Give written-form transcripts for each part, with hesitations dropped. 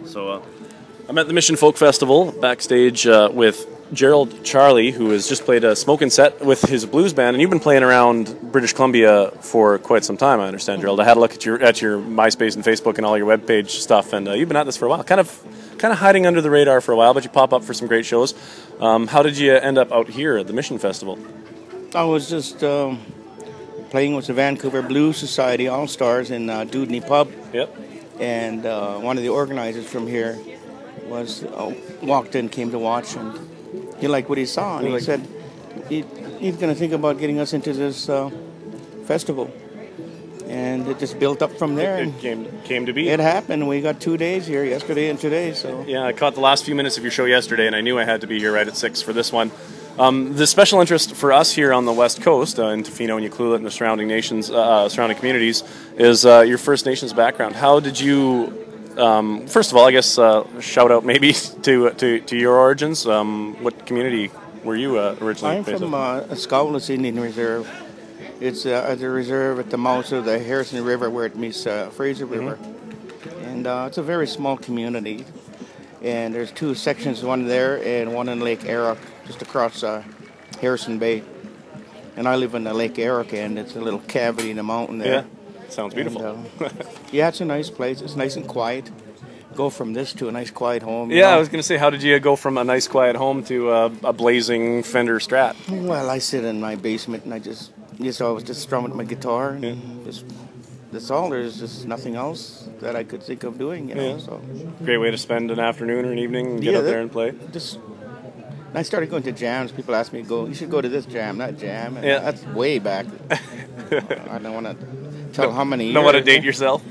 So I'm at the Mission Folk Festival backstage with Gerald Charlie, who has just played a smoking set with his blues band, and you've been playing around British Columbia for quite some time, I understand, Gerald. I had a look at your MySpace and Facebook and all your webpage stuff, and you've been at this for a while, kind of hiding under the radar for a while, but you pop up for some great shows. How did you end up out here at the Mission Festival? I was just playing with the Vancouver Blues Society All-Stars in Dudney Pub. Yep. And one of the organizers from here walked in, came to watch, and he liked what he saw, and he said he's going to think about getting us into this festival. And it just built up from there. It came to be. It happened. We got 2 days here, yesterday and today. So yeah, I caught the last few minutes of your show yesterday, and I knew I had to be here right at 6 for this one. The special interest for us here on the West Coast, in Tofino and Ucluelet and the surrounding nations, surrounding communities, is your First Nations background. How did you, first of all, I guess, shout out maybe to your origins. What community were you originally based in? I'm from Scowlis Indian Reserve. It's a reserve at the mouth of the Harrison River where it meets Fraser River. And it's a very small community. And there's two sections, one there and one in Lake Erik, just across Harrison Bay. And I live in the Lake Erik end. It's a little cavity in the mountain there. Yeah, sounds beautiful. And, yeah, it's a nice place. It's nice and quiet. Go from this to a nice quiet home. Yeah, I was going to say, how did you go from a nice quiet home to a blazing Fender Strat? Well, I sit in my basement and I just always just strumming my guitar. And that's all. There's just nothing else that I could think of doing, you know. Yeah. So great way to spend an afternoon or an evening and get out there and play. I started going to jams. People ask me, you should go to this jam, that jam. And that's way back. I don't want to tell how many years. Don't want to date yourself?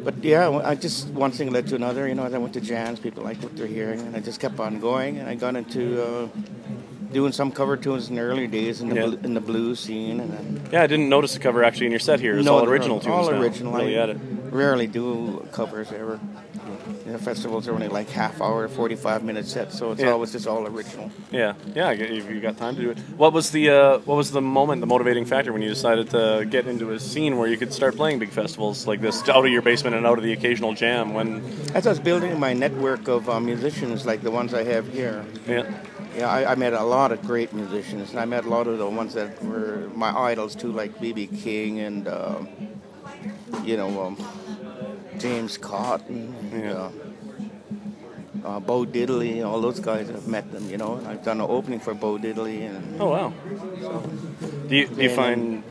But yeah, I just one thing led to another. You know, as I went to jams, people liked what they're hearing, and I just kept on going. And I got into doing some cover tunes in the early days in the blues scene. And then, yeah, I didn't notice a cover actually in your set here. It's all original tunes all now. Original. Really at it. Rarely do covers ever. The festivals are only like half-hour, 45-minute sets, so it's always just all original. Yeah. You got time to do it. What was the moment, the motivating factor when you decided to get into a scene where you could start playing big festivals like this, out of your basement and out of the occasional jam? As I was building my network of musicians like the ones I have here. Yeah, I met a lot of great musicians, and I met a lot of the ones that were my idols too, like B.B. King and James Cotton, Bo Diddley, all those guys. I've met them, you know. And I've done an opening for Bo Diddley. And oh wow! So, do you find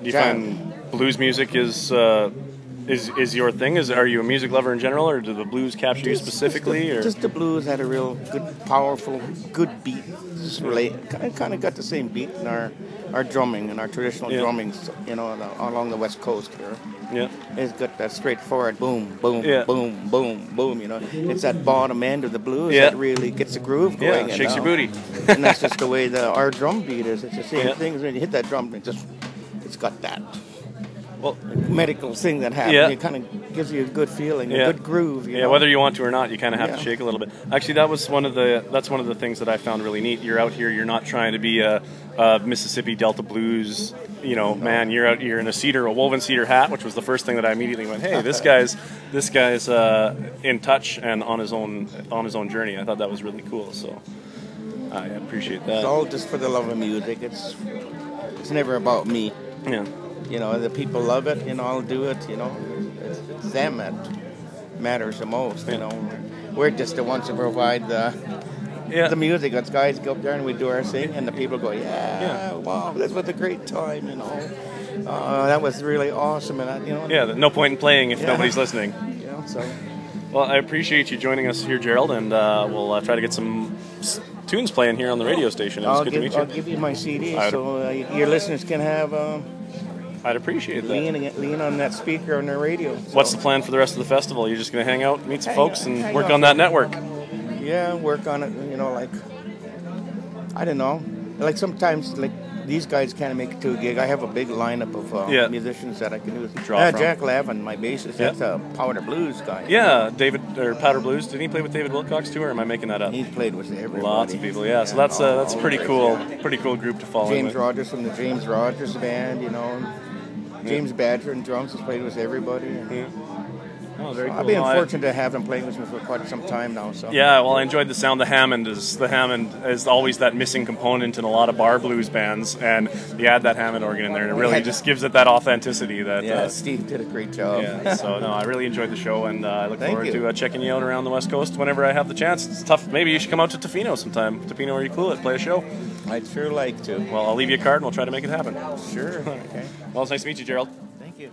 blues music is your thing? Are you a music lover in general, or do the blues capture you specifically? Just the blues had a real good, powerful, good beat. Kind of got the same beat in our drumming and our traditional drumming, you know, along the West Coast here. Yeah, it's got that straightforward boom, boom, boom, boom, boom. You know, it's that bottom end of the blues that really gets the groove going. Yeah, shakes your booty. And that's just the way our drum beat is. It's the same thing. When you hit that drum, it's got that medical thing that happens. It kind of gives you a good feeling, a good groove. You know? Whether you want to or not, you kind of have to shake a little bit. Actually, that's one of the things that I found really neat. You're out here. You're not trying to be a Mississippi Delta blues, man. You're out here in a woven cedar hat, which was the first thing that I immediately went, hey, this guy's in touch and on his own journey. I thought that was really cool. So I appreciate that. It's all just for the love of music. It's never about me. Yeah. You know, the people love it, you know, I'll do it, you know. It's them that matters the most, you know. We're just the ones to provide the music. Us guys go up there and we do our thing, and the people go, wow, this was a great time, you know. That was really awesome, and you know. Yeah, no point in playing if nobody's listening. You know, so. Well, I appreciate you joining us here, Gerald, and we'll try to get some tunes playing here on the radio station. It was good to meet you. I'll give you my CD so your listeners can have... I'd appreciate that. Lean on that speaker on their radio. So. What's the plan for the rest of the festival? You're just going to hang out, meet some folks, and work on that network? Yeah, work on it. You know, like, I don't know. Like sometimes, like, these guys can't make it to a gig. I have a big lineup of musicians that I can use. Jack Lavin, my bassist, that's a Powder Blues guy. Yeah, Powder Blues. Didn't he play with David Wilcox too, or am I making that up? He's played with everybody. Lots of people, yeah. So that's a pretty cool group to follow. James Rogers from the James Rogers Band, you know. James Badger and drums has played with everybody. Oh, very cool. I've been Well, fortunate to have them playing with me for quite some time now. So Yeah, well, I enjoyed the sound. The Hammond is always that missing component in a lot of bar blues bands, and you add that Hammond organ in there, and it really just gives it that authenticity. That Steve did a great job. Yeah, so no, I really enjoyed the show, and I look Thank forward you. to checking you out around the West Coast whenever I have the chance. It's tough. Maybe you should come out to Tofino sometime. Tofino or Euclid, play a show. I'd sure like to. Well, I'll leave you a card, and we'll try to make it happen. Sure. Okay. Well, it's nice to meet you, Gerald. Thank you.